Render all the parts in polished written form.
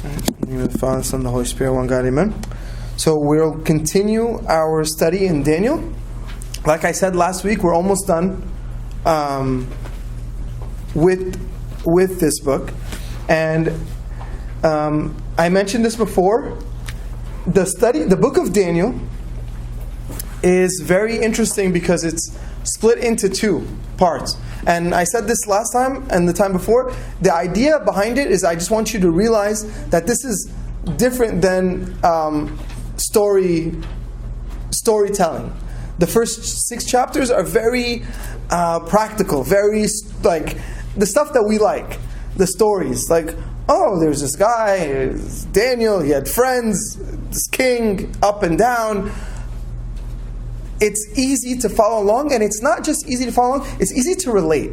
In the name of the Father, Son, and the Holy Spirit, one God, amen. So we'll continue our study in Daniel. Like I said last week, we're almost done with this book. And I mentioned this before. The book of Daniel is very interesting because it's split into two parts. And I said this last time and the time before. The idea behind it is I just want you to realize that this is different than storytelling. The first 6 chapters are very practical, very like the stuff that we like, the stories. Like, oh, there's this guy, Daniel, he had friends, this king, up and down. It's easy to follow along, and it's not just easy to follow along, it's easy to relate.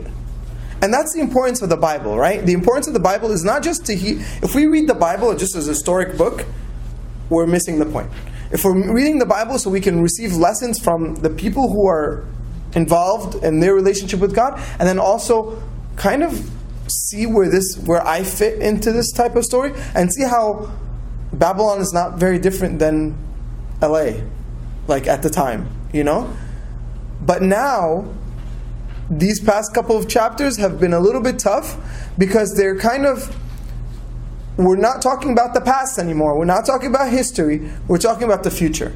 And that's the importance of the Bible, right? The importance of the Bible is not just to if we read the Bible just as a historic book, we're missing the point. If we're reading the Bible so we can receive lessons from the people who are involved in their relationship with God, and then also kind of see where I fit into this type of story, and see how Babylon is not very different than LA, like at the time, you know? But now, these past couple of chapters have been a little bit tough because they're we're not talking about the past anymore. We're not talking about history. We're talking about the future.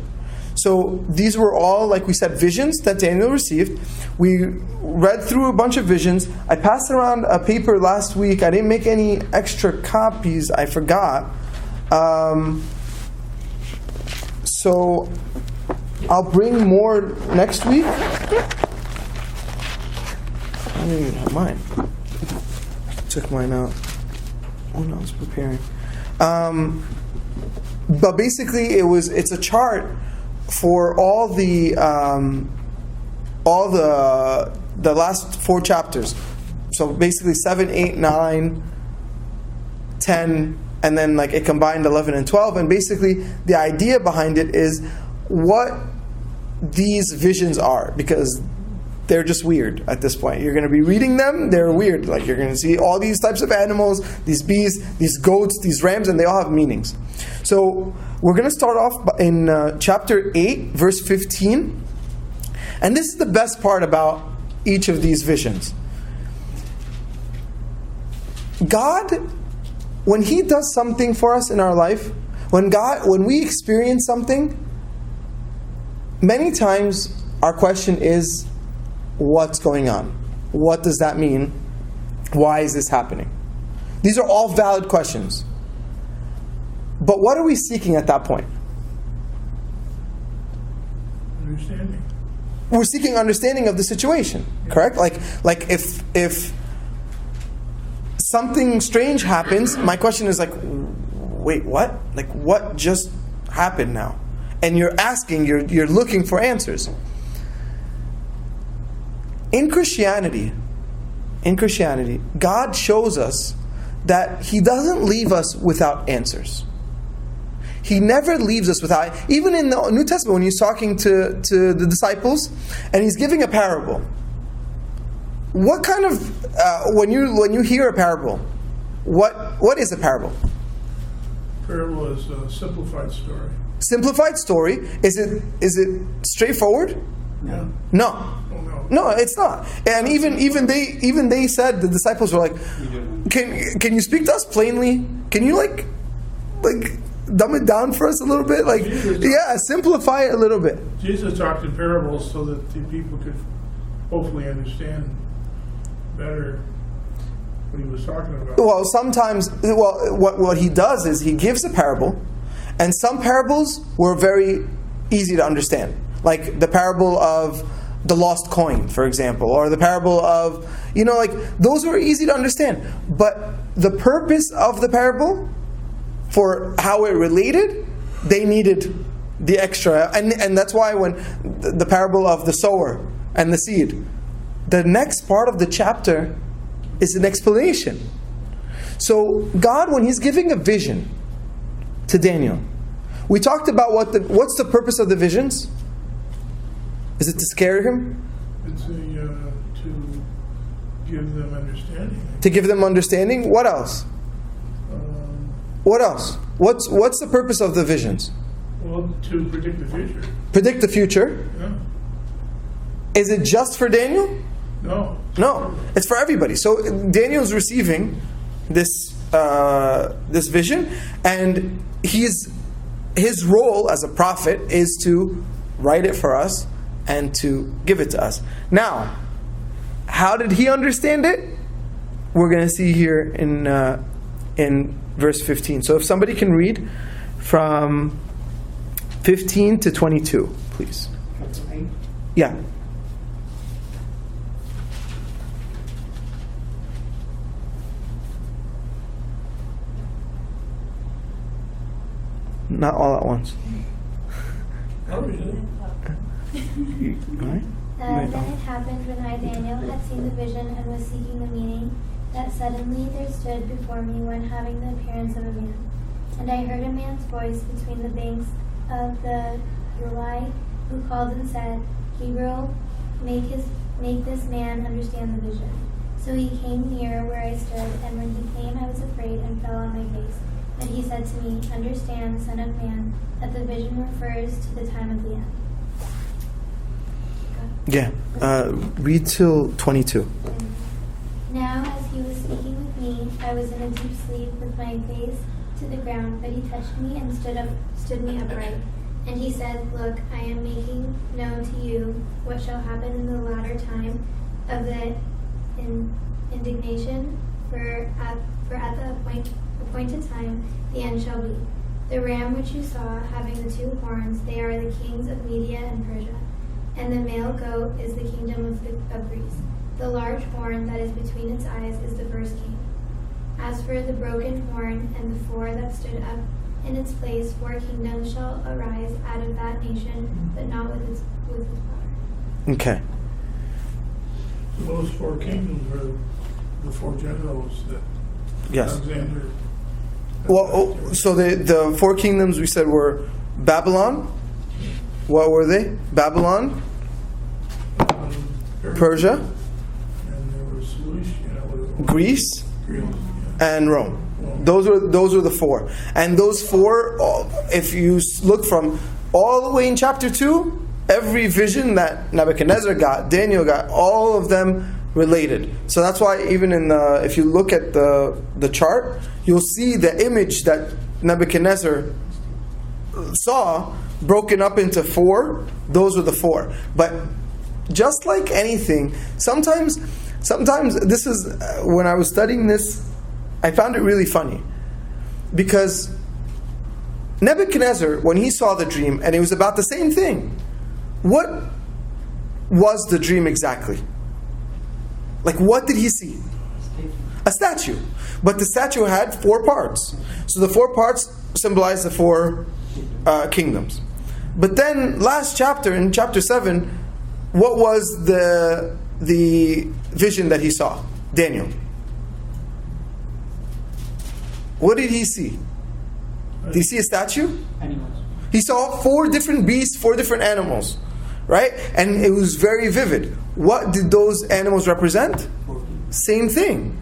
So these were all, like we said, visions that Daniel received. We read through a bunch of visions. I passed around a paper last week. I didn't make any extra copies. I forgot. So I'll bring more next week. I don't even have mine. Took mine out when I was preparing. But basically, it's a chart for all the last 4 chapters. So basically 7, 8, 9, 10, and then like it combined 11 and 12. And basically the idea behind it is what these visions are, because they're just weird at this point. You're going to be reading them, they're weird. Like you're going to see all these types of animals, these bees, these goats, these rams, and they all have meanings. So we're going to start off in chapter 8, verse 15. And this is the best part about each of these visions. God, when He does something for us in our life, when we experience something, many times our question is, what's going on? What does that mean? Why is this happening? These are all valid questions. But what are we seeking at that point? Understanding. We're seeking understanding of the situation, correct? Like if something strange happens, my question is like, wait, what? Like what just happened now? And you're asking, you're looking for answers. In Christianity, God shows us that He doesn't leave us without answers. He never leaves us without, even in the New Testament when He's talking to the disciples and He's giving a parable. What kind of, when you hear a parable, what is a parable? Parable is a simplified story. Simplified story. Is it straightforward? Yeah. No. No, it's not. And even they said, the disciples were like, Can you speak to us plainly? Can you like dumb it down for us a little bit? Like, simplify it a little bit. Jesus talked in parables so that the people could hopefully understand better what He was talking about. Well, sometimes, what He does is He gives a parable, and some parables were very easy to understand. Like the parable of the lost coin, for example, or the parable of, those were easy to understand. But the purpose of the parable, for how it related, they needed the extra. And that's why when the parable of the sower and the seed, the next part of the chapter is an explanation. So God, when He's giving a vision to Daniel, we talked about what's the purpose of the visions? Is it to scare him? It's to give them understanding. To give them understanding? What else? What else? What's the purpose of the visions? Well, to predict the future. Predict the future. Yeah. Is it just for Daniel? No. No, it's for everybody. So Daniel's receiving this vision, and his role as a prophet is to write it for us and to give it to us. Now, how did he understand it? We're going to see here in verse 15. So if somebody can read from 15 to 22, please. Yeah. Not all at once. Oh, really? Right? Then it happened when I, Daniel, had seen the vision and was seeking the meaning, that suddenly there stood before me one having the appearance of a man. And I heard a man's voice between the banks of the Ulai, who called and said, Gabriel, make this man understand the vision. So he came near where I stood, and when he came I was afraid and fell on my face. But he said to me, Understand, Son of Man, that the vision refers to the time of the end. Yeah. Read till 22. Now, as he was speaking with me, I was in a deep sleep with my face to the ground, but he touched me and stood me upright. And he said, Look, I am making known to you what shall happen in the latter time of the indignation, for at the appointed time the end shall be. The ram which you saw, having the two horns, they are the kings of Media and Persia. And the male goat is the kingdom of Greece. The large horn that is between its eyes is the first king. As for the broken horn and the four that stood up in its place, 4 kingdoms shall arise out of that nation, but not with its power. Okay. So those 4 kingdoms are the 4 generals that Yes. Alexander. Well, so the 4 kingdoms we said were Babylon. What were they? Babylon, Persia, And there was Seleucia, Greece, Greece, and Rome. Those were the 4. And those 4, if you look from all the way in chapter 2, every vision that Nebuchadnezzar got, Daniel got, all of them related. So that's why even if you look at the chart, you'll see the image that Nebuchadnezzar saw broken up into 4. Those were the 4. But just like anything, sometimes this is when I was studying this, I found it really funny, because Nebuchadnezzar, when he saw the dream and it was about the same thing, what was the dream exactly? Like, what did he see? A statue. But the statue had 4 parts. So the 4 parts symbolize the 4 kingdoms. But then last chapter, in chapter 7, what was the vision that he saw? Daniel. What did he see? Did he see a statue? Animals. He saw 4 different beasts, 4 different animals, right? And it was very vivid. What did those animals represent? Same thing.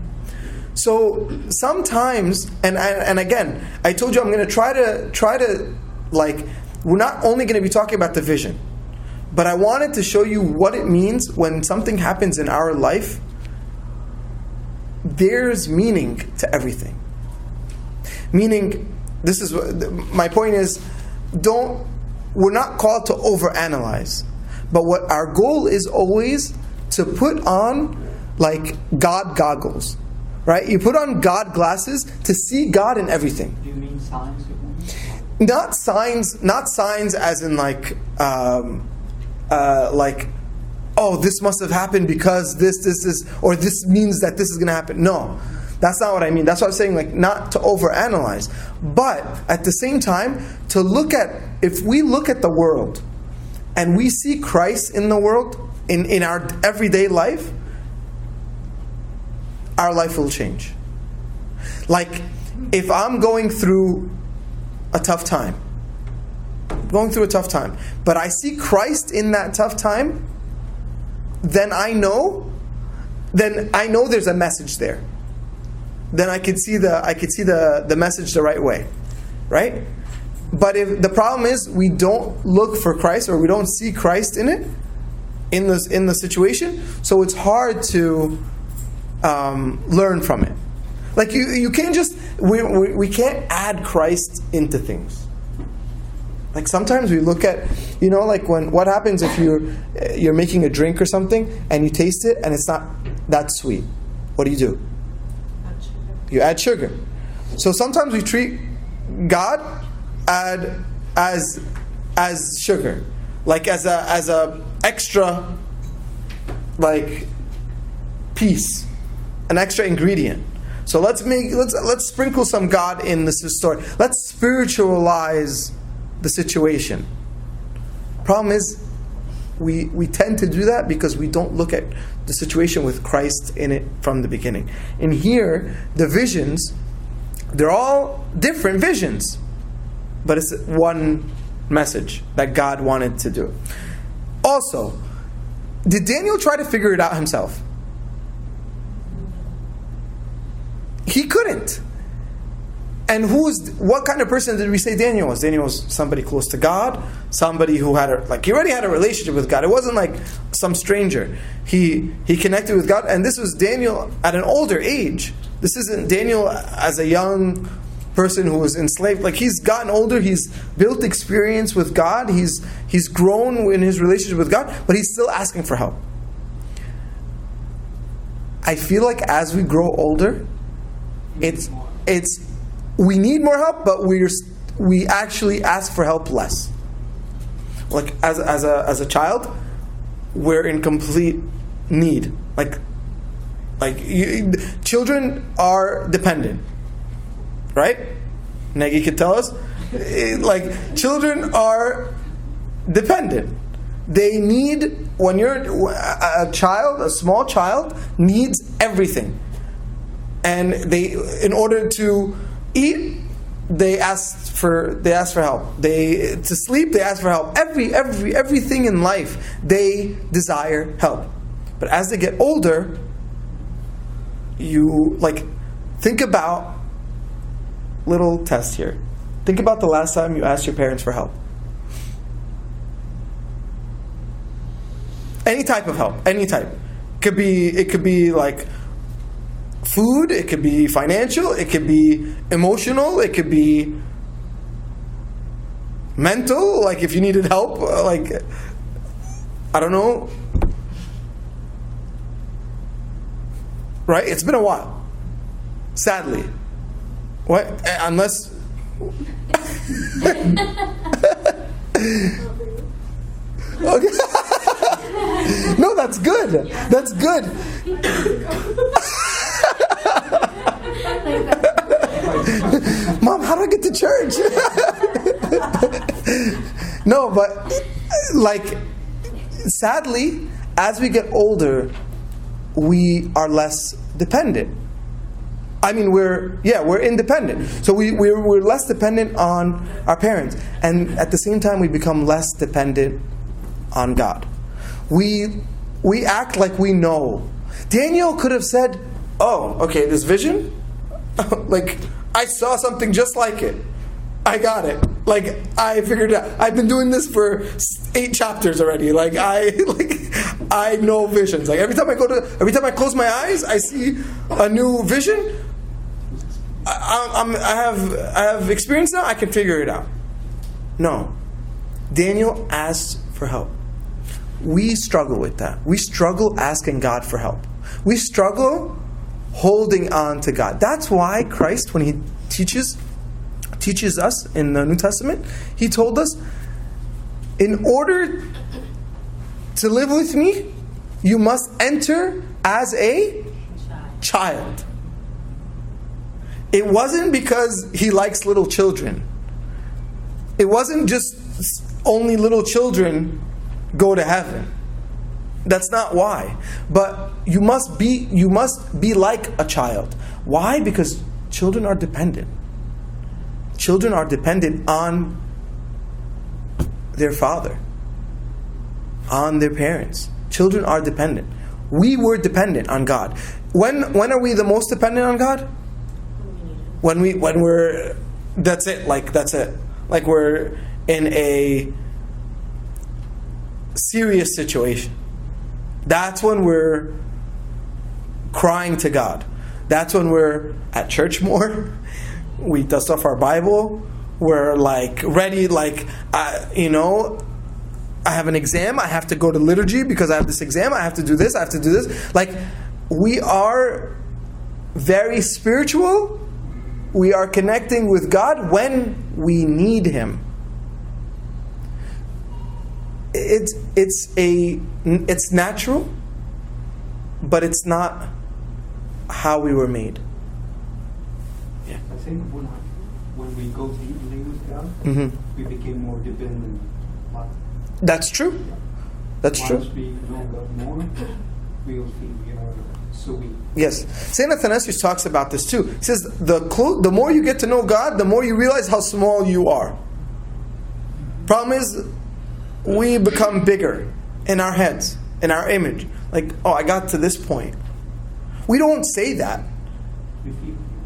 So sometimes, and again, I told you I'm going to try to like, we're not only going to be talking about the vision, but I wanted to show you what it means when something happens in our life. There's meaning to everything. Meaning, this is my point is, we're not called to overanalyze, but what our goal is always to put on like God goggles, right? You put on God glasses to see God in everything. Do you mean signs? Not signs as in like, oh, this must have happened because this is, or this means that this is going to happen. No, that's not what I mean. That's what I'm saying, like, not to overanalyze. But at the same time, to look at, if we look at the world and we see Christ in the world, in our everyday life, our life will change. Like, if I'm going through a tough time, but I see Christ in that tough time, then I know there's a message there. then I could see the message the right way, right? But if the problem is we don't look for Christ, or we don't see Christ in it, in the situation, so it's hard to learn from it. Like you can't just we can't add Christ into things. Like sometimes we look at, like what happens if you're making a drink or something and you taste it and it's not that sweet. What do? You add sugar. So sometimes we treat God as sugar, like as a extra like piece, an extra ingredient. So let's sprinkle some God in this story. Let's spiritualize the situation. Problem is, we tend to do that because we don't look at the situation with Christ in it from the beginning. And here, the visions, they're all different visions, but it's one message that God wanted to do. Also, did Daniel try to figure it out himself? He couldn't. And what kind of person did we say Daniel was? Daniel was somebody close to God, somebody who had he already had a relationship with God. It wasn't like some stranger. He connected with God, and this was Daniel at an older age. This isn't Daniel as a young person who was enslaved. Like, he's gotten older, he's built experience with God, he's grown in his relationship with God, but he's still asking for help. I feel like as we grow older, it's we need more help, but we actually ask for help less. Like as a child, we're in complete need. Children are dependent, right? Negi could tell us. Children are dependent. They need, when you're a child, a small child needs everything, and in order to eat, they ask for help. To sleep, they ask for help. Everything in life, they desire help. But as they get older, you think about little test here. Think about the last time you asked your parents for help. Any type of help, any type. It could be like food, it could be financial, it could be emotional, it could be mental, like if you needed help, I don't know. Right? It's been a while. Sadly. What? Unless okay. No, that's good. That's good. Mom, how do I get to church? No, but sadly, as we get older, we are less dependent. I mean, we're independent. So we're less dependent on our parents, and at the same time, we become less dependent on God. We act like we know. Daniel could have said, "Oh, okay, this vision, I saw something just like it. I got it. I figured it out. I've been doing this for 8 chapters already. I know visions. Every time I close my eyes, I see a new vision. I have experience now. I can figure it out." No, Daniel asked for help. We struggle with that. We struggle asking God for help. We struggle holding on to God. That's why Christ, when He teaches us in the New Testament, He told us, in order to live with me, you must enter as a child. It wasn't because He likes little children. It wasn't just only little children go to heaven. That's not why. But you must be like a child. Why? Because children are dependent. Children are dependent on their father, on their parents. Children are dependent. We were dependent on God. When are we the most dependent on God? When we're, that's it. Like we're in a serious situation. That's when we're crying to God. That's when we're at church more. We dust off our Bible. We're like ready, like, I have an exam. I have to go to liturgy because I have this exam. I have to do this. I have to do this. Like, we are very spiritual. We are connecting with God when we need Him. It's natural, but it's not how we were made. Yeah, I think when we go deeply with God, we became more dependent. That's true. Yeah. That's true. Once we know God more, we will feel we are so weak. Yes. St. Athanasius talks about this too. He says, the more you get to know God, the more you realize how small you are. Problem is, we become bigger in our heads, in our image. Like, oh, I got to this point. We don't say that.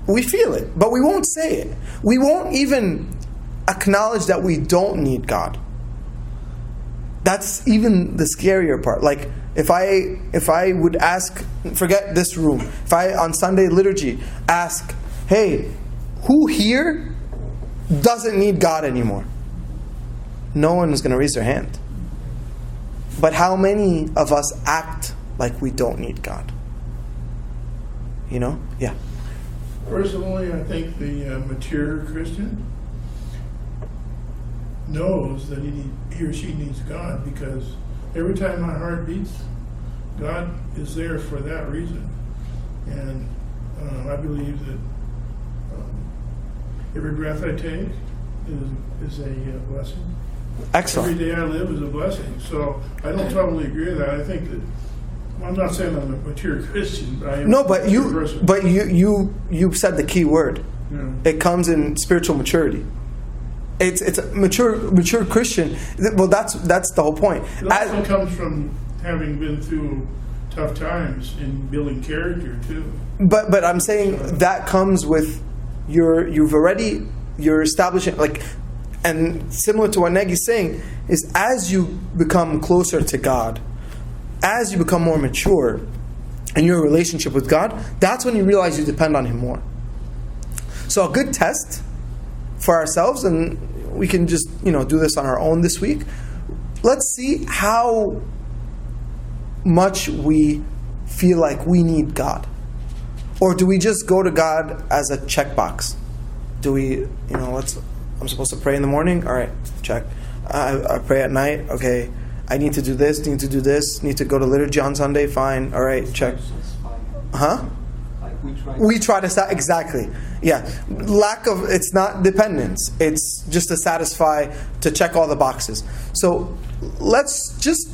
We feel it, but we won't say it. We won't even acknowledge that we don't need God. That's even the scarier part. Like, if I would ask, forget this room, if I on Sunday liturgy ask, hey, who here doesn't need God anymore? No one is going to raise their hand. But how many of us act like we don't need God? Yeah. Personally, I think the mature Christian knows that he or she needs God, because every time my heart beats, God is there for that reason. And I believe that every breath I take is a blessing. Excellent. Every day I live is a blessing. So I don't totally agree with that. I think that, I'm not saying I'm a mature Christian, but I am. No, but a mature person. you said the key word. Yeah. It comes in spiritual maturity. It's a mature Christian. Well, that's the whole point. It also comes from having been through tough times in building character too. But I'm saying that comes with you're establishing, like, and similar to what Negi's saying, is as you become closer to God, as you become more mature in your relationship with God, that's when you realize you depend on Him more. So a good test for ourselves, and we can just do this on our own this week. Let's see how much we feel like we need God, or do we just go to God as a checkbox? Do we, I'm supposed to pray in the morning. All right, check. I pray at night. Okay, I need to do this. Need to do this. Need to go to liturgy on Sunday. Fine. All right, check. Huh? We try to start, exactly. Yeah. It's not dependence. It's just to to check all the boxes. So let's just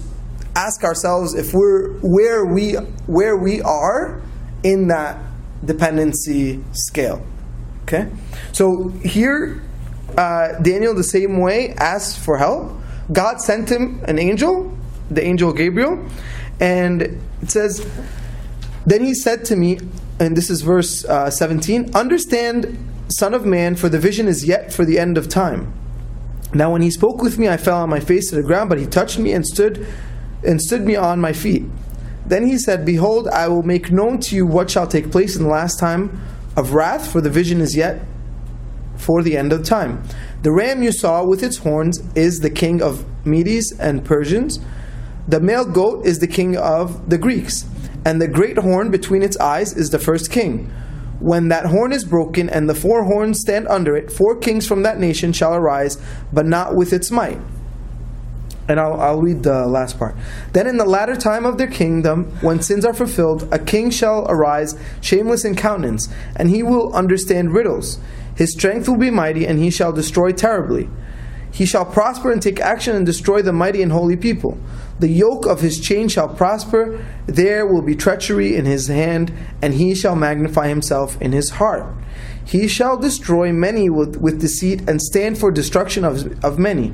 ask ourselves if we're where we are in that dependency scale. Okay? So here, Daniel, the same way, asks for help. God sent him an angel, the angel Gabriel, and it says, then he said to me, and this is verse 17, understand, Son of Man, for the vision is yet for the end of time. Now when he spoke with me, I fell on my face to the ground, but he touched me and stood me on my feet. Then he said, behold, I will make known to you what shall take place in the last time of wrath, for the vision is yet for the end of time. The ram you saw with its horns is the king of Medes and Persians. The male goat is the king of the Greeks. And the great horn between its eyes is the first king. When that horn is broken and the 4 horns stand under it, 4 kings from that nation shall arise, but not with its might. And I'll read the last part. Then in the latter time of their kingdom, when sins are fulfilled, a king shall arise, shameless in countenance, and he will understand riddles. His strength will be mighty, and he shall destroy terribly. He shall prosper and take action and destroy the mighty and holy people. The yoke of his chain shall prosper. There will be treachery in his hand, and he shall magnify himself in his heart. He shall destroy many with deceit, and stand for destruction of many.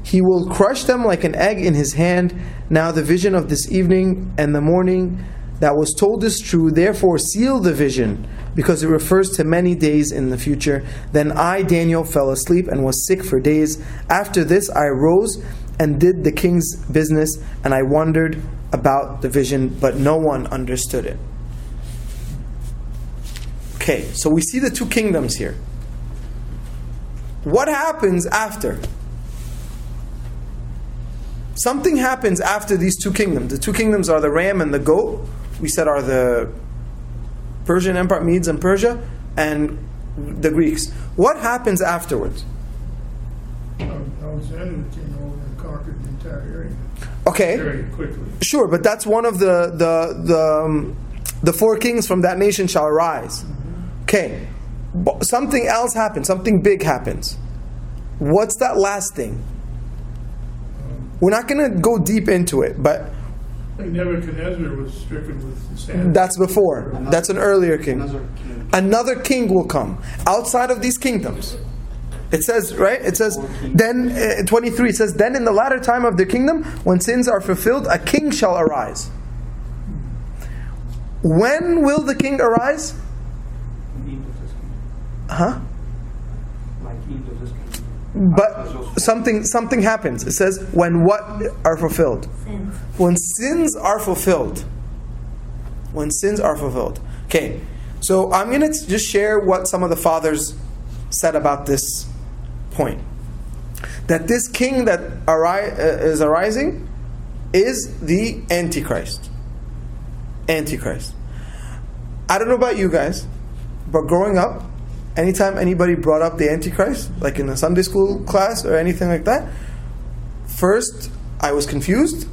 He will crush them like an egg in his hand. Now the vision of this evening and the morning that was told is true. Therefore seal the vision because it refers to many days in the future. Then I, Daniel, fell asleep and was sick for days. After this I arose and did the king's business, and I wondered about the vision, but no one understood it. Okay, so we see the two kingdoms here. What happens after? Something happens after these two kingdoms. The two kingdoms are the ram and the goat. We said are the Persian Empire, Medes and Persia, and the Greeks. What happens afterwards? Alexander came over and conquered the entire area. Okay, very quickly. Sure, but that's one of the four kings from that nation shall arise. Okay, something else happens. Something big happens. What's that last thing? We're not going to go deep into it, but I think Nebuchadnezzar was stricken with insanity. that's before. That's an earlier king. Another king will come outside of these kingdoms. It says, right? It says, then, 23, it says, then in the latter time of the kingdom, when sins are fulfilled, a king shall arise. When will the king arise? Huh? But something happens. It says, when what are fulfilled? Sins. When sins are fulfilled. When sins are fulfilled. Okay, so I'm going to just share what some of the fathers said about this point. That this king that is arising is the Antichrist. Antichrist. I don't know about you guys, but growing up, anytime anybody brought up the Antichrist, like in a Sunday school class or anything like that, first I was confused,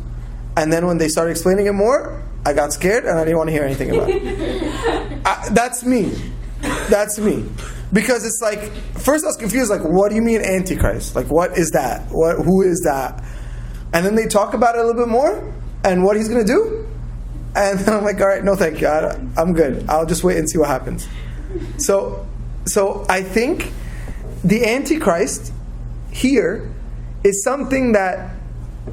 and then when they started explaining it more, I got scared and I didn't want to hear anything about it. That's me. That's me. Because it's like, first I was confused, like, what do you mean Antichrist? Like, what is that? Who is that? And then they talk about it a little bit more, and what he's going to do. And then I'm like, all right, no thank you. I'm good. I'll just wait and see what happens. So I think the Antichrist here is something that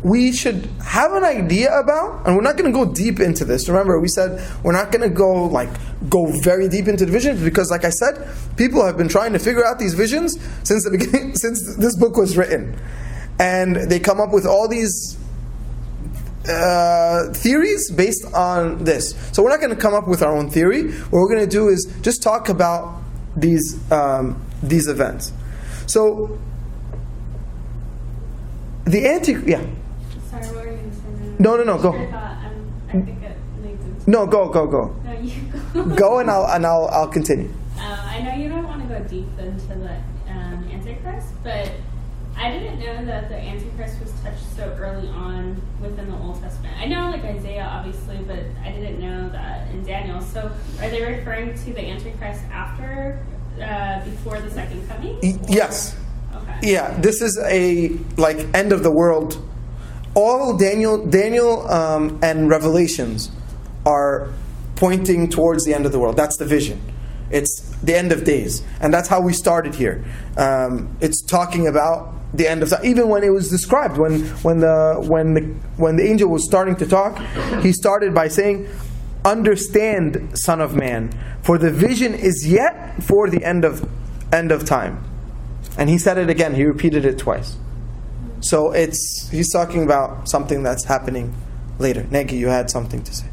we should have an idea about, and we're not going to go deep into this. Remember, we said we're not going to go very deep into the visions, because, like I said, people have been trying to figure out these visions since the beginning, since this book was written, and they come up with all these theories based on this. So we're not going to come up with our own theory. What we're going to do is just talk about these events. So the Sorry, what were you going to say? No, go. I think it leads into. No, go. No, you go. Go, and I'll continue. I know you don't want to go deep into the Antichrist, but I didn't know that the Antichrist was touched so early on within the Old Testament. I know, like Isaiah, obviously, but I didn't know that in Daniel. So, are they referring to the Antichrist after, before the second coming? Yes. Okay. Yeah, this is a end of the world. All Daniel and Revelations are pointing towards the end of the world. That's the vision. It's the end of days, and that's how we started here. It's talking about the end of time. Even when it was described, when the angel was starting to talk, he started by saying, "Understand, Son of Man, for the vision is yet for the end of time." And he said it again. He repeated it twice. So he's talking about something that's happening later. Negi, you had something to say.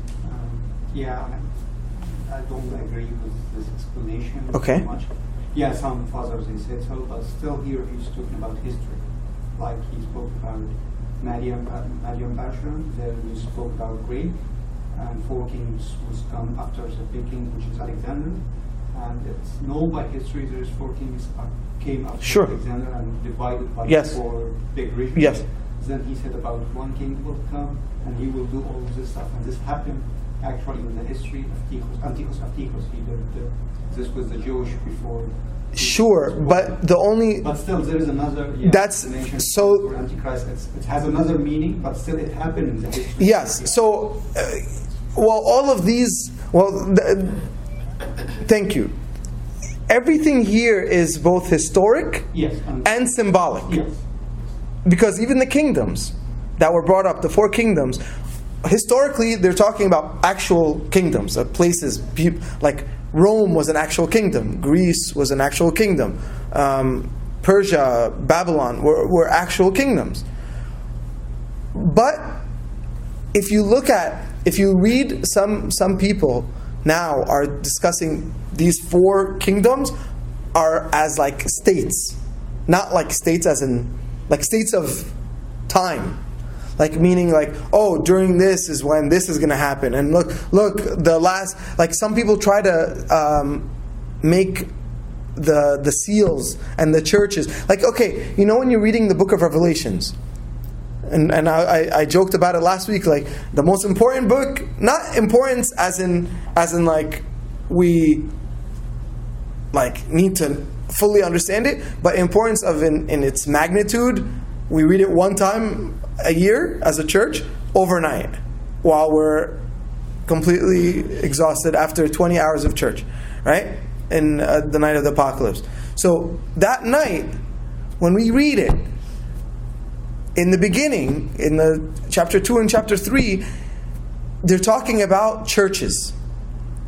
Yeah, I don't agree with this explanation Okay. too much. Yeah, some fathers they said so, but still here he's talking about history. Like he spoke about Medium Bashan, then we spoke about Greek, and 4 kings was come after the big king, which is Alexander. And it's known by history there is 4 kings came after Sure. Alexander and divided by Yes. 4 big regions. Yes. Then he said about 1 king will come and he will do all of this stuff. And this happened actually in the history of Antiochus. This was the Jewish before. Sure, but the only But still, there is another. That's- explanation so- for Antichrist. It has another meaning, but still, it happened in the history. yes. Yeah. So, all of these. Thank you. Everything here is both historic Yes. and symbolic. Yes. Because even the kingdoms that were brought up, the 4 kingdoms, historically they're talking about actual kingdoms, places, like Rome was an actual kingdom. Greece was an actual kingdom. Persia, Babylon were actual kingdoms. But if you read some people now are discussing these 4 kingdoms are as like states, not like states as in like states of time, like meaning like, oh, during this is when this is going to happen, and look the last, like some people try to make the seals and the churches like, okay, you know when you're reading the book of Revelations, and I joked about it last week, like the most important book, not importance as in like we like need to fully understand it, but importance of in its magnitude. We read it one time a year as a church, overnight, while we're completely exhausted after 20 hours of church, right? In the night of the apocalypse. So that night, when we read it, in the beginning, in the chapter 2 and chapter 3, they're talking about churches.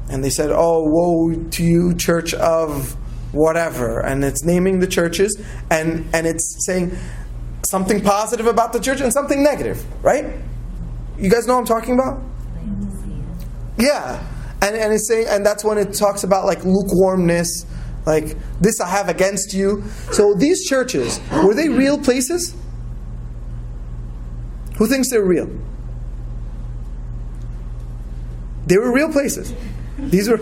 And they said, oh, woe to you, church of whatever. And it's naming the churches, and it's saying something positive about the church and something negative, right? You guys know what I'm talking about? Yeah. And it's saying, and that's when it talks about like lukewarmness, like this I have against you. So these churches, were they real places? Who thinks they're real? They were real places. These were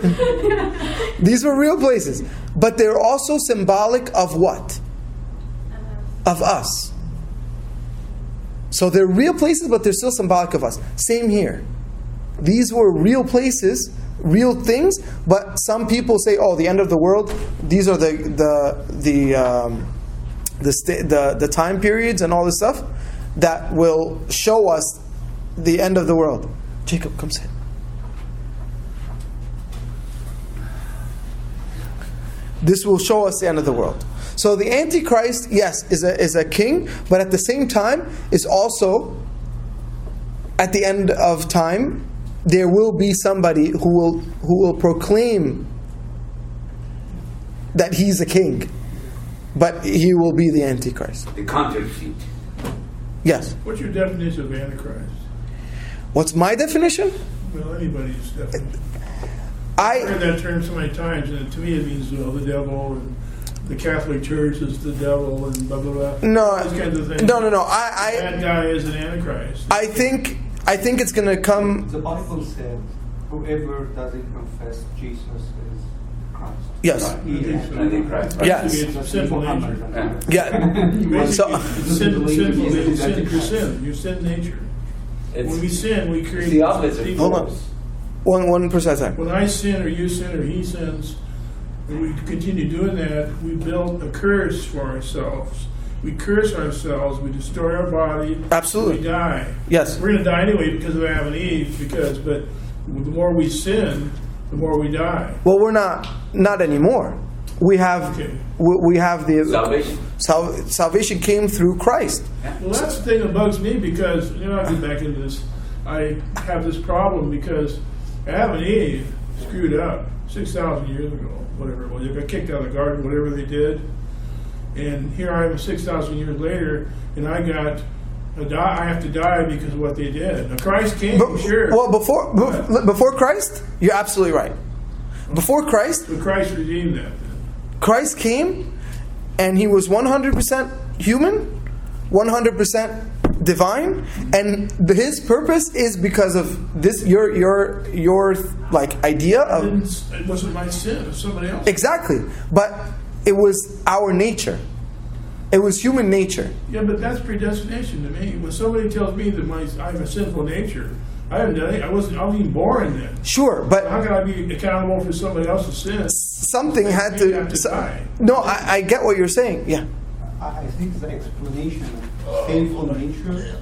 real places. But they're also symbolic of what? Of us. So they're real places, but they're still symbolic of us. Same here. These were real places, real things, but some people say, oh, the end of the world, these are the time periods and all this stuff that will show us the end of the world. Jacob, come sit. This will show us the end of the world. So the Antichrist, yes, is a king, but at the same time is also, at the end of time, there will be somebody who will proclaim that he's a king, but he will be the Antichrist. The counterfeit. Yes. What's your definition of Antichrist? What's my definition? Well, anybody's definition. I've heard that term so many times, and to me it means the devil, and the Catholic Church is the devil, and blah blah blah. No, those kinds of things. No. That guy is an Antichrist. I think it's going to come. The Bible said, whoever doesn't confess Jesus is Christ. Yes. Antichrist. Yes. It's sinful nature. Yeah. So Sinful nature. Your sin nature. When we sin, we create the opposite. Hold on. One percent time. When I sin or you sin or he sins, and we continue doing that, we build a curse for ourselves. We curse ourselves. We destroy our body. Absolutely. We die. Yes. We're going to die anyway because of Adam and Eve. But the more we sin, the more we die. Well, we're not anymore. We have we have the Salvation. Salvation came through Christ. Well, that's the thing that bugs me because I'll get back into this. I have this problem because Adam and Eve screwed up 6,000 years ago, whatever it was. They got kicked out of the garden, whatever they did. And here I am 6,000 years later, and I have to die because of what they did. Now, Christ came, sure. Well, before Christ, you're absolutely right. Before Christ, But Christ redeemed that. Christ came, and he was 100% human, 100% divine, and his purpose is because of this. Your like idea of It wasn't my sin; it was somebody else. exactly, but it was our nature. It was human nature. Yeah, but that's predestination to me. When somebody tells me that I have a sinful nature, I haven't done it. I wasn't even born then. Sure, but How can I be accountable for somebody else's sin? something had You have to. to die. No, I get what you're saying. Yeah. I think the explanation of sinful nature,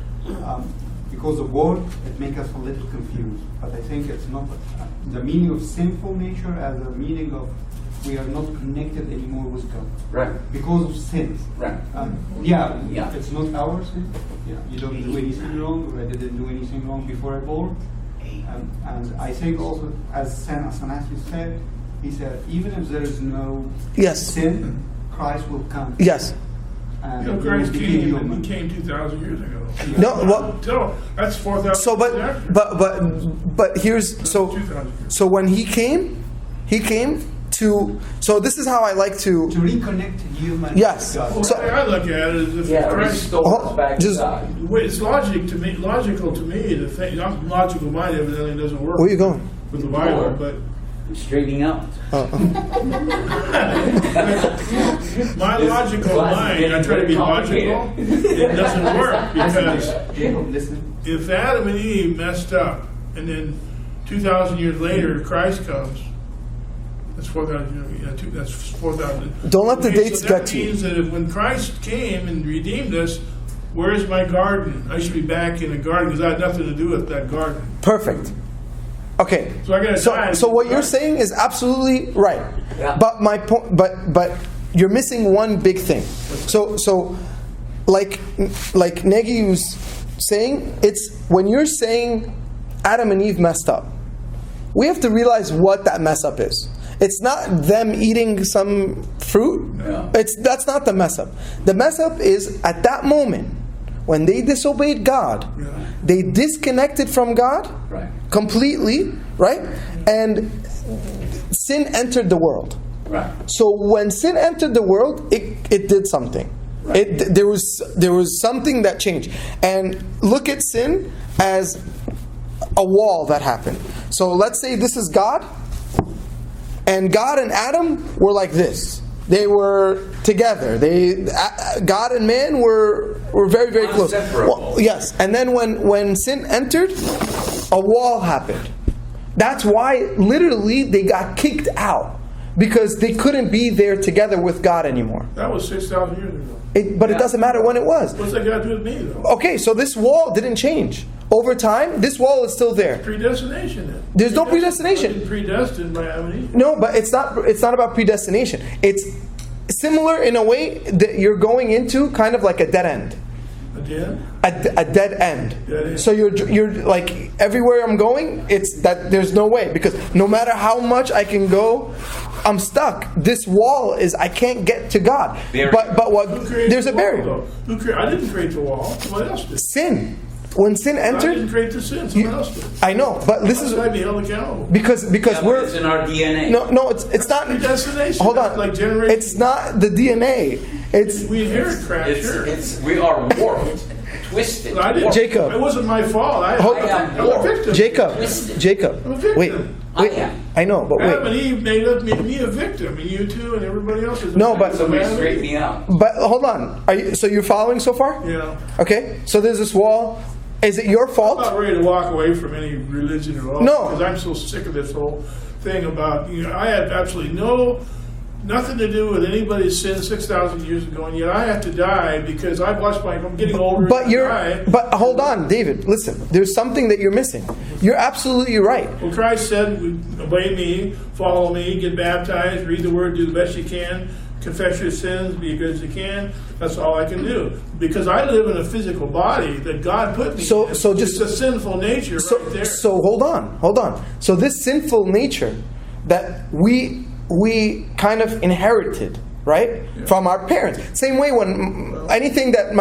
because the word, it makes us a little confused. But I think it's not the meaning of sinful nature as a meaning of we are not connected anymore with God. Right. Because of sin. Right. Yeah, it's not our sin. Yeah, you don't do anything wrong, or I didn't do anything wrong before I born. And I think also, as Sanasi said, He said, even if there is no Yes. sin, Christ will come. Yes. And You know, he will Christ become came, human. he came 2,000 years ago. No, well, So that's 4,000 so years after. but here's 2,000 years. so when he came to. So this is how I like To reconnect human Yes. to God. Well, So- the way I look at it is if Yeah, Christ, restore us back to just- God. well, it's logical to me to think. I'm logical mind evidently doesn't work. Where you going? With the Bible, but Straightening out. my logical mind, I try to be logical. It doesn't work because Jacob, listen. if Adam and Eve messed up, and then 2,000 years later Christ comes, that's 4,000. That's 4,000. Don't let the Okay, dates so get that to you. means that if when Christ came and redeemed us, where's my garden? I should be back in the garden because I had nothing to do with that garden. Perfect. Okay. So I gotta die. So what you're saying is absolutely right. Yeah. But my point, but you're missing one big thing. So like Negi was saying, it's when you're saying Adam and Eve messed up, we have to realize what that mess up is. It's not them eating some fruit. Yeah. That's not the mess up. The mess up is at that moment when they disobeyed God, they disconnected from God Right. completely, right? And sin entered the world. Right. So when sin entered the world, it did something. Right. There was something that changed. And look at sin as a wall that happened. So let's say this is God, and God and Adam were like this. They were together. God and man were very, very close. Inseparable. Well, yes. And then when sin entered, a wall happened. That's why literally they got kicked out, because they couldn't be there together with God anymore. That was 6,000 years ago. But it doesn't matter when it was. What's that got to do with me, though? Okay, so this wall didn't change. Over time, this wall is still there. Predestination, then. There's no predestination. I've been predestined by Adam and Eve. No, but it's not about predestination. It's similar in a way that you're going into kind of like a dead end. Again? A dead end. Dead end. So you're like, everywhere I'm going, it's that there's no way, because no matter how much I can go, I'm stuck. This wall is, I can't get to God. Barrier. But what, Who created there's the a wall, barrier. though? I didn't create the wall. Someone else did. Sin. When sin I didn't entered, create the sin. Someone else did. I know, but this How is should I be held accountable? because Yeah, but we're it's in our DNA. no, it's not. Predestination. Hold That's on, like generation. it's not the DNA. It's We inherit crap, sure. We are warped, twisted. I didn't, warped. Jacob. It wasn't my fault. I'm a victim. Jacob. I'm a victim. Wait. I know, but Adam and wait. Eve made me a victim, and you too, and everybody else is. No, but- Somebody straighten me out. But hold on. So you're following so far? Yeah. Okay. So there's this wall. Is it your I'm fault? not ready to walk away from any religion at all. No. Because I'm so sick of this whole thing about, I had absolutely nothing to do with anybody's sin 6,000 years ago, and yet I have to die because I'm getting older. But and I die. but hold on, David. Listen, there's something that you're missing. You're absolutely right. Well, Christ said, obey me, follow me, get baptized, read the word, do the best you can, confess your sins, be as good as you can. That's all I can do. Because I live in a physical body that God put me in. So just- it's a sinful nature right there. So hold on. So this sinful nature that we kind of inherited, right, from our parents. Same way when anything that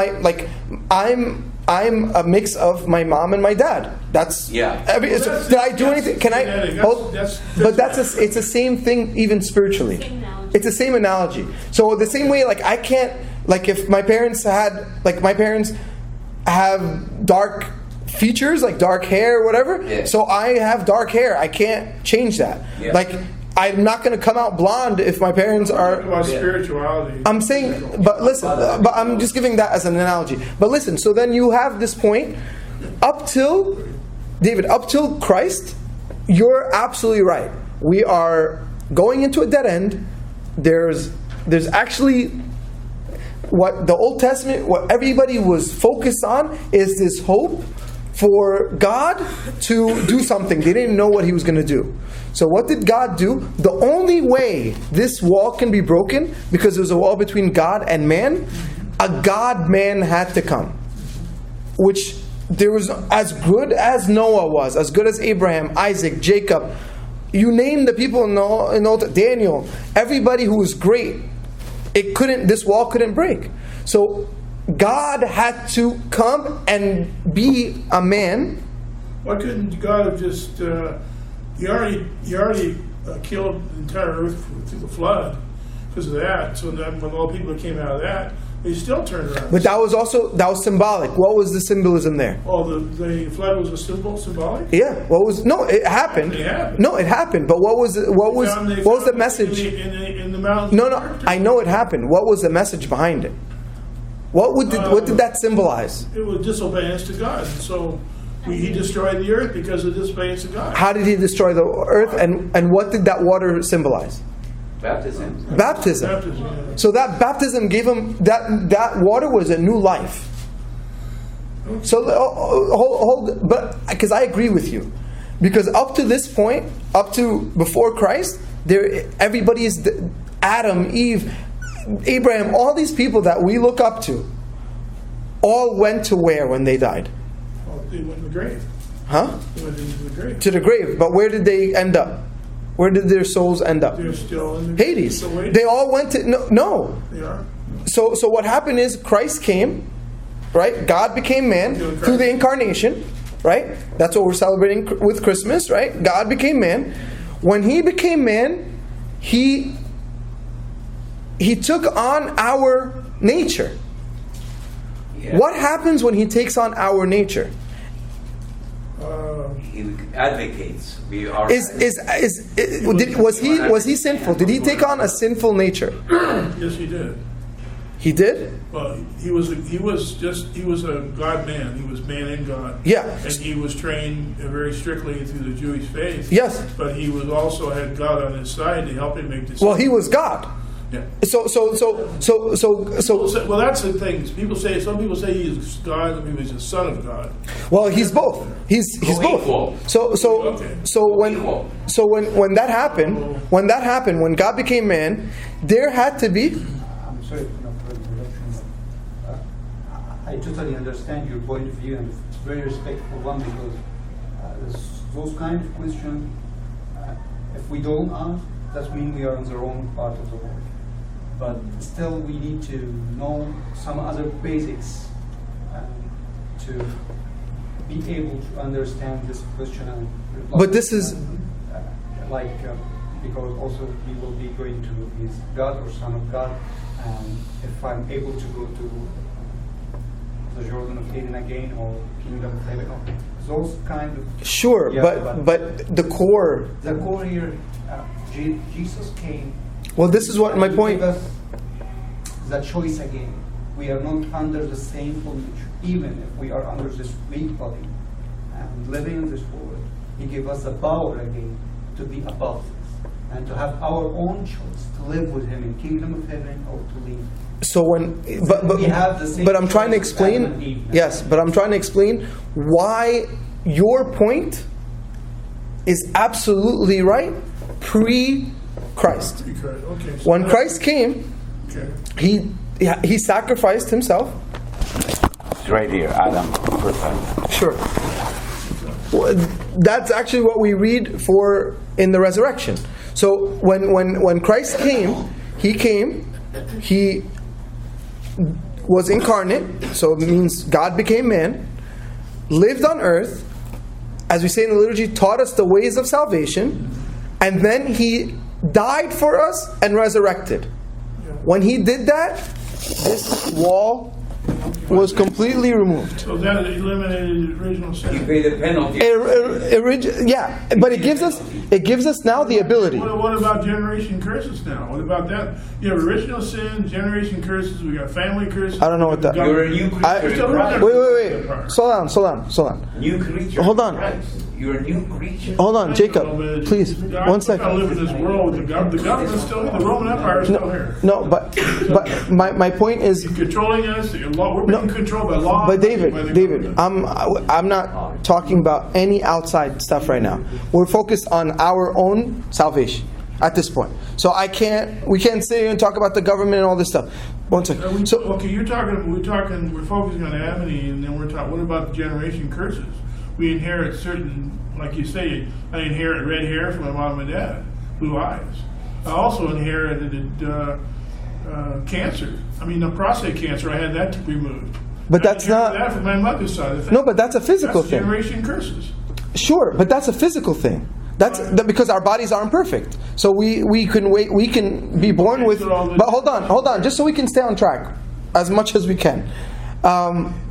I'm a mix of my mom and my dad. That's Yeah. Did I do anything? Can I? genetic. Hold, That's- but it's the same thing even spiritually. Same analogy. It's the same analogy. So the same way, I can't, if my parents have dark features, like dark hair or whatever. Yeah. So I have dark hair. I can't change that. Yeah. I'm not going to come out blonde if my parents are. About spirituality. I'm saying, but listen, but I'm just giving that as an analogy. But listen, so then you have this point up till Christ. You're absolutely right. We are going into a dead end. There's actually what the Old Testament, what everybody was focused on, is this hope for God to do something. They didn't know what He was going to do. So what did God do? The only way this wall can be broken, because there's a wall between God and man, a God-man had to come. Which there was, as good as Noah was, as good as Abraham, Isaac, Jacob, You name the people in Daniel, everybody who was great, this wall couldn't break. So God had to come and be a man. Why couldn't God have just, he already killed the entire earth through the flood because of that. So then when all the people came out of that, they still turned around. But that was symbolic. What was the symbolism there? Oh, the flood was a symbolic? Yeah. It happened. It happened. No, it happened. But what was the message? In the mountains. No. I know it happened. What was the message behind it? What did that symbolize? It was disobedience to God. And so he destroyed the earth because of disobedience to God. How did he destroy the earth? And what did that water symbolize? Baptism. Baptism. So that baptism gave him that water was a new life. So hold, but because I agree with you, because up to this point, up to before Christ, everybody is Adam, Eve, Abraham, all these people that we look up to, all went to where when they died? Oh, they went in the grave. Huh? They went into the grave. To the grave. But where did they end up? Where did their souls end up? They're still in the Hades. still waiting. They all went to no. They are. So what happened is Christ came, right? God became man through the incarnation, right? That's what we're celebrating with Christmas, right? God became man. When he became man, he took on our nature. Yeah. What happens when he takes on our nature? He advocates. We are. Was he sinful? Did he take on a sinful nature? Yes, he did. He did? Well, he was a God man. He was man and God. Yeah. And he was trained very strictly through the Jewish faith. Yes. But he was also had God on his side to help him make decisions. Well, he was God. Yeah. So. Well, that's the thing. Some people say he's God, some people say he's the Son of God. Well, he's both. He's both. Equal. When that happened, when God became man, there had to be. I'm sorry for the interruption, but I totally understand your point of view, and it's a very respectful one, because those kind of questions, if we don't ask, that means we are on the wrong part of the world. But still, we need to know some other basics to be able to understand this question and reply. But this is because also we will be going to is God or Son of God, and if I'm able to go to the Jordan of Eden again, or Kingdom of Heaven, those kind of sure, yeah, but the core. The core here, Jesus came. Well, this is what my point. Give us the choice again. We are not under the same nature, even if we are under this weak body and living in this world. He gave us the power again to be above this and to have our own choice to live with Him in Kingdom of Heaven or to leave. So but I'm trying to explain. Yes, but I'm trying to explain why your point is absolutely right. Pre-Christ. Okay. So When Christ came, he sacrificed himself. It's right here, Adam. Sure. Well, that's actually what we read for in the resurrection. So when Christ came, he was incarnate, so it means God became man, lived on earth, as we say in the liturgy, taught us the ways of salvation, and then he died for us and resurrected. When he did that, this wall was completely removed. So that eliminated the original sin. You pay the penalty. Yeah, but it gives us now the ability. What about generation curses now? What about that? You have original sin, generation curses. We got family curses. I don't know what that. You're a new creature. Wait. Slow down. New creature. Hold on. You're a new creature. Hold on, Jacob. Please, 1 second. I live in this world. The government's still here. The Roman Empire is still here. No, but my point is controlling us. We're being controlled by law. But David, I'm not talking about any outside stuff right now. We're focused on our own salvation at this point. So we can't sit here and talk about the government and all this stuff. 1 second. So okay, we're focusing on Adam and Eve, and then we're talking. What about the generation curses? we inherit certain, like you say, I inherit red hair from my mom and dad, blue eyes. I also inherited cancer. I mean, the prostate cancer, I had that removed. But that's not... that from my mother's side. No, but that's a physical that's thing. Generation curses. Sure, but that's a physical thing. That's because our bodies aren't perfect. So we can be born with... But hold on, just so we can stay on track as much as we can.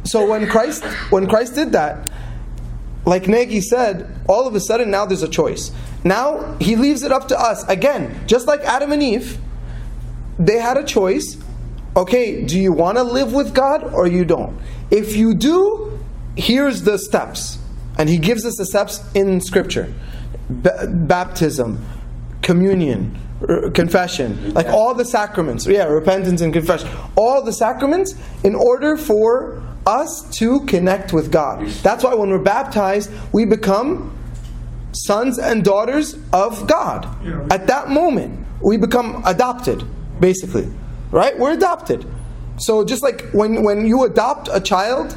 So when Christ did that, like Nagy said, all of a sudden now there's a choice. Now He leaves it up to us. Again, just like Adam and Eve, they had a choice. Okay, do you want to live with God or you don't? If you do, here's the steps. And He gives us the steps in Scripture. Baptism, communion, confession, like all the sacraments. Yeah, repentance and confession. All the sacraments in order for us to connect with God. That's why when we're baptized, we become sons and daughters of God. At that moment, we become adopted, basically. Right? We're adopted. So just like when you adopt a child,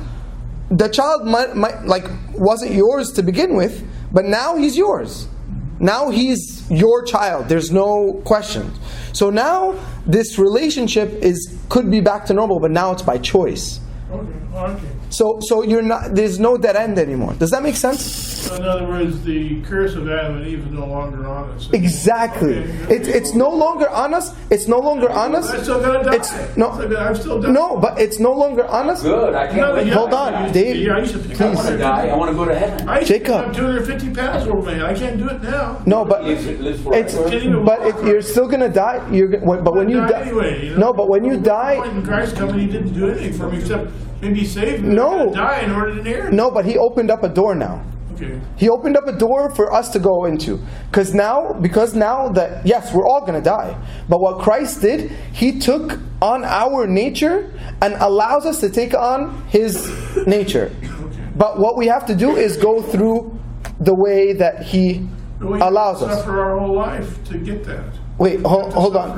the child might like wasn't yours to begin with, but now he's yours. Now he's your child. There's no question. So now this relationship could be back to normal, but now it's by choice. Okay. So you're not. There's no dead end anymore. Does that make sense? So in other words, the curse of Adam and Eve is no longer on us. Exactly. Okay. It's no longer on us. It's no longer on us. I'm still gonna die. I'm still dying. No, but it's no longer on us. Good. I can't wait. Hold on, Dave. I used to pick I want to die. I want to go to heaven. I used to Jacob. have 250 pounds over my head. I can't do it now. No, but Live forever. you're still gonna die. But when you die, anyway, you know? no, but when you die, When Christ coming, He didn't do anything for me except maybe save me. No. Die in order to inherit. no, but He opened up a door now. Okay. He opened up a door for us to go into. Because now that, yes, we're all going to die. But what Christ did, He took on our nature and allows us to take on His nature. But what we have to do is go through the way that He allows us. Suffer our whole life to get that. Wait, hold on.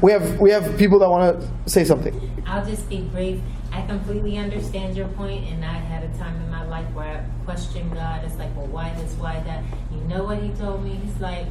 We have people that want to say something. I'll just be brief. I completely understand your point, and I had a time in my life where I questioned God. It's like, well, why this, why that? You know what He told me? He's like,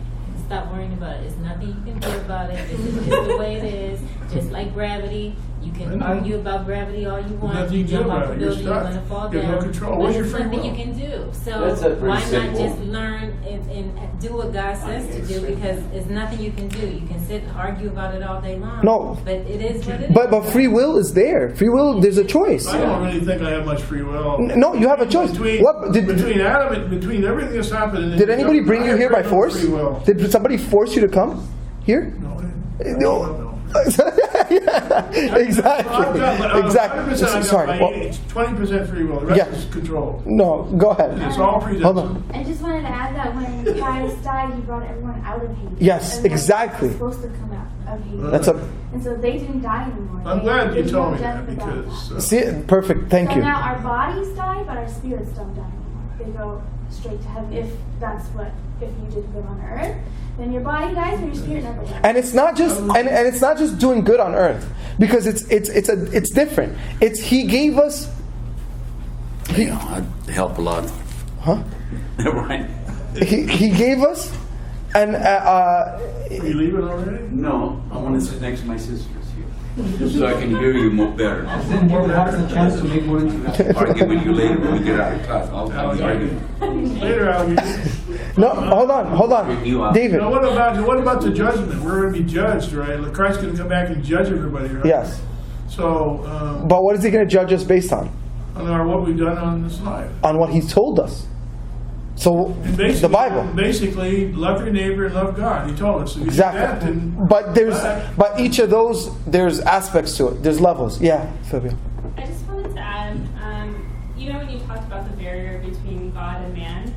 stop worrying about it. There's nothing you can do about it. This is just the way it is. Just like gravity. You can argue about gravity all you want. Nothing You you can jump do off about a it. You're building, you're stuck. going to fall You have down. no control. But What's your there's free nothing will? you can do. That's So pretty why simple. not just learn and do what God says to do? Because there's nothing you can do. You can sit and argue about it all day long. No. But it is what it is. But free will is there. Free will, there's a choice. I don't really think I have much free will. No, you have a choice. Between Adam and between everything that's happened. Did anybody bring you here by force? Free will. Did somebody force you to come here? No. Yeah, exactly. Sorry. 20% free will. The rest is control. No, go ahead. It's all predestined. Hold on. I just wanted to add that when Christ died, He brought everyone out of Hades. Yes, Everyone exactly. was supposed to come out of Hades. That's a. And so they didn't die anymore. I'm glad you There's told no me that death without because. See, perfect. Thank So you. now our bodies die, but our spirits don't die anymore. They go straight to heaven if you did good on earth. Then your body dies, but your spirit never dies. And it's not just and it's not just doing good on earth, because it's different. It's He gave us. I'd help a lot. Huh? Never mind. He gave us, and You leave it already? No, I want to sit next to my sisters here, just so I can hear you more better. Then what happens the chance to make more into Argue with you later when we get out of class. I'll be arguing. Later, I'll be. no, hold on, David. Now, what about the judgment? We're going to be judged, right? Christ's going to come back and judge everybody, right? Yes. So. But what is He going to judge us based on? On what we've done on this life. On what He's told us. So the Bible. Basically, love your neighbor and love God. He told us. So Exactly. But each of those, there's aspects to it. There's levels. Yeah, Fabio. I just wanted to add, when you talked about the barrier between God and man,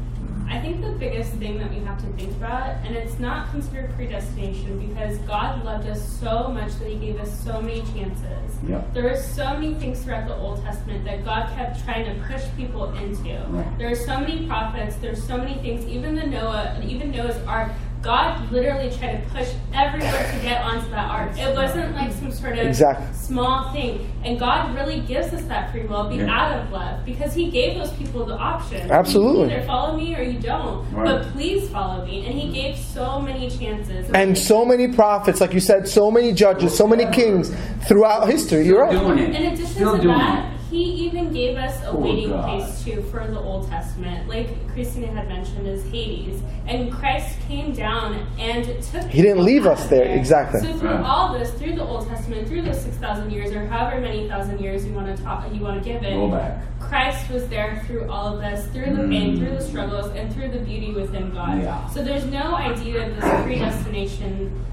I think the biggest thing that we have to think about, and it's not considered predestination, because God loved us so much that He gave us so many chances. Yeah. There are so many things throughout the Old Testament that God kept trying to push people into. Right. There are so many prophets, there's so many things, even Noah's ark, God literally tried to push everyone to get onto that ark. It wasn't like some sort of small thing. And God really gives us that free will out of love, because He gave those people the option. Absolutely. You can either follow me or you don't. Right. But please follow me. And He gave so many chances. And so many prophets, like you said, so many judges, so many kings throughout history. You're right. In addition to that, He even gave us a waiting place too for the Old Testament. Like Christina had mentioned, is Hades. And Christ came down and took. He didn't leave us there. Exactly. So through all this, through the Old Testament, through those 6,000 years or however many thousand years you want to give it, go back. Christ was there through all of this, through the pain, through the struggles, and through the beauty within God. Yeah. So there's no idea of this predestination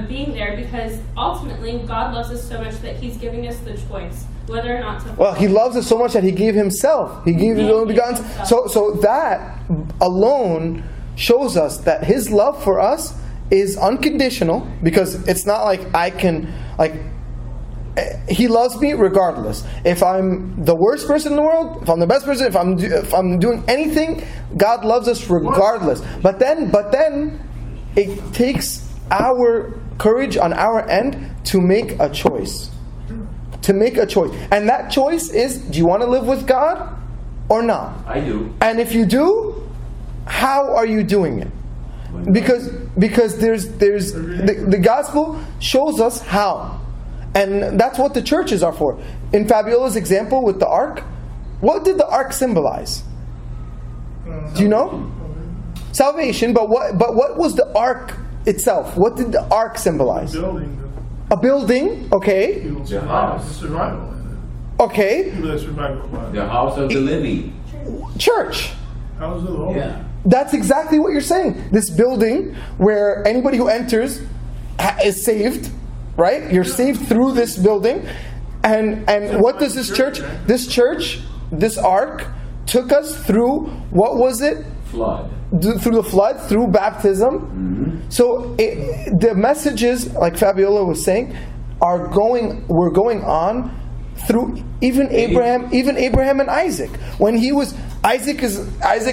being there, because ultimately God loves us so much that He's giving us the choice whether or not to. Well, He loves us so much that He gave Himself. He gave His only begotten. So that alone shows us that His love for us is unconditional, because it's not like I can He loves me regardless. If I'm the worst person in the world, if I'm the best person, if I'm doing anything, God loves us regardless. But then it takes our courage on our end to make a choice. To make a choice. And that choice is, do you want to live with God or not? I do. And if you do, how are you doing it? Because there's the gospel shows us how. And that's what the churches are for. In Fabiola's example with the ark, what did the ark symbolize? Do you know? Salvation, but what was the ark itself? What did the ark symbolize? A building, okay. Survival. Okay. The house of the living. Church. House of the Lord. Yeah. That's exactly what you're saying. This building where anybody who enters is saved, right? You're saved through this building. And what does this church? This ark took us through, what was it? Flood. Through the flood, through baptism. Mm-hmm. So the messages, like Fabiola was saying, we're going on through even Abraham and Isaac. When Isaac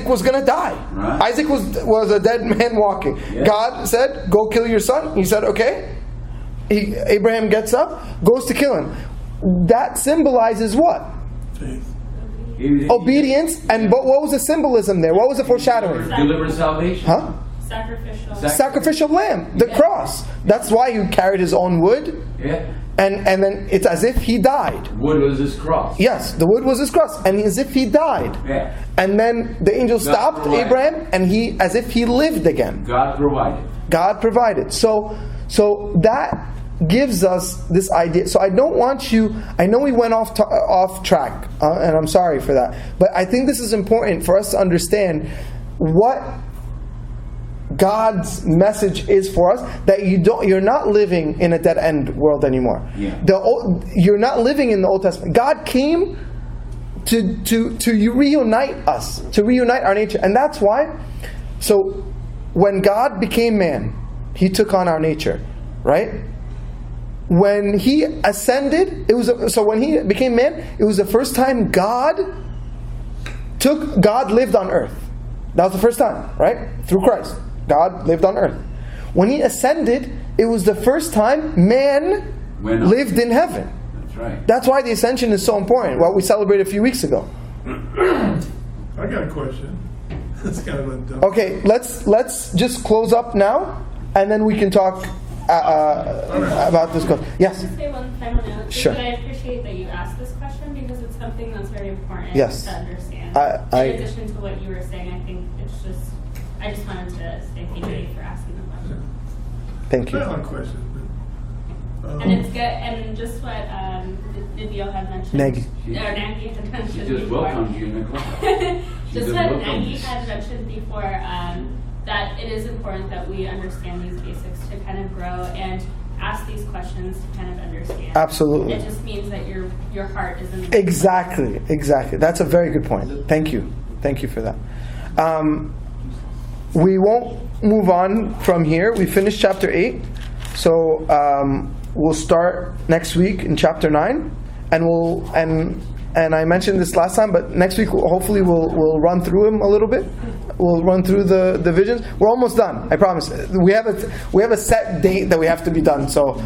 was going to die. Right. Isaac was a dead man walking. Yeah. God said, "Go kill your son." He said, "Okay." Abraham gets up, goes to kill him. That symbolizes what? Faith. Obedience. And what was the symbolism there? What was the foreshadowing? Deliver salvation. Huh? Sacrificial lamb. The cross. That's why he carried his own wood. Yeah. And then it's as if he died. Wood was his cross. Yes, the wood was his cross. And as if he died. Yeah. And then the angel stopped Abraham, and he, as if he lived again. God provided. So that gives us this idea. So I don't want you, I know we went off track, and I'm sorry for that, but I think this is important for us to understand what God's message is for us, that you're not living in a dead end world anymore. Yeah. You're not living in the Old Testament. God came to reunite us, to reunite our nature, and that's why. So when God became man, He took on our nature, right? When He ascended, when He became man, it was the first time God lived on earth. That was the first time, right? Through Christ, God lived on earth. When He ascended, it was the first time man lived in heaven. That's right. That's why the ascension is so important. What we celebrated a few weeks ago. I got a question. That's kind of dumb. Okay, let's just close up now, and then we can talk about this question. Yes? Can I just say one final note? Sure. But I appreciate that you asked this question, because it's something that's very important Yes. to understand. In addition to what you were saying, I think I just wanted to say thank you for asking the question. Thank you. I have a question. And it's good, and just what Nibio had mentioned. Nagy had mentioned She just before. welcomed you in the class. Just what Nagy had mentioned before, that it is important that we understand these basics to kind of grow and ask these questions to kind of understand. Absolutely. It just means that your heart is in the Exactly. That's a very good point. Thank you for that. We won't move on from here. We finished chapter 8, so we'll start next week in chapter 9, and and I mentioned this last time, but next week hopefully we'll run through them a little bit. We'll run through the visions. We're almost done, I promise. We have a set date that we have to be done. So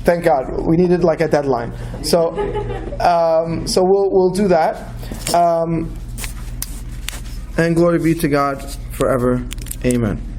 thank God, we needed like a deadline. So we'll do that. And glory be to God forever. Amen.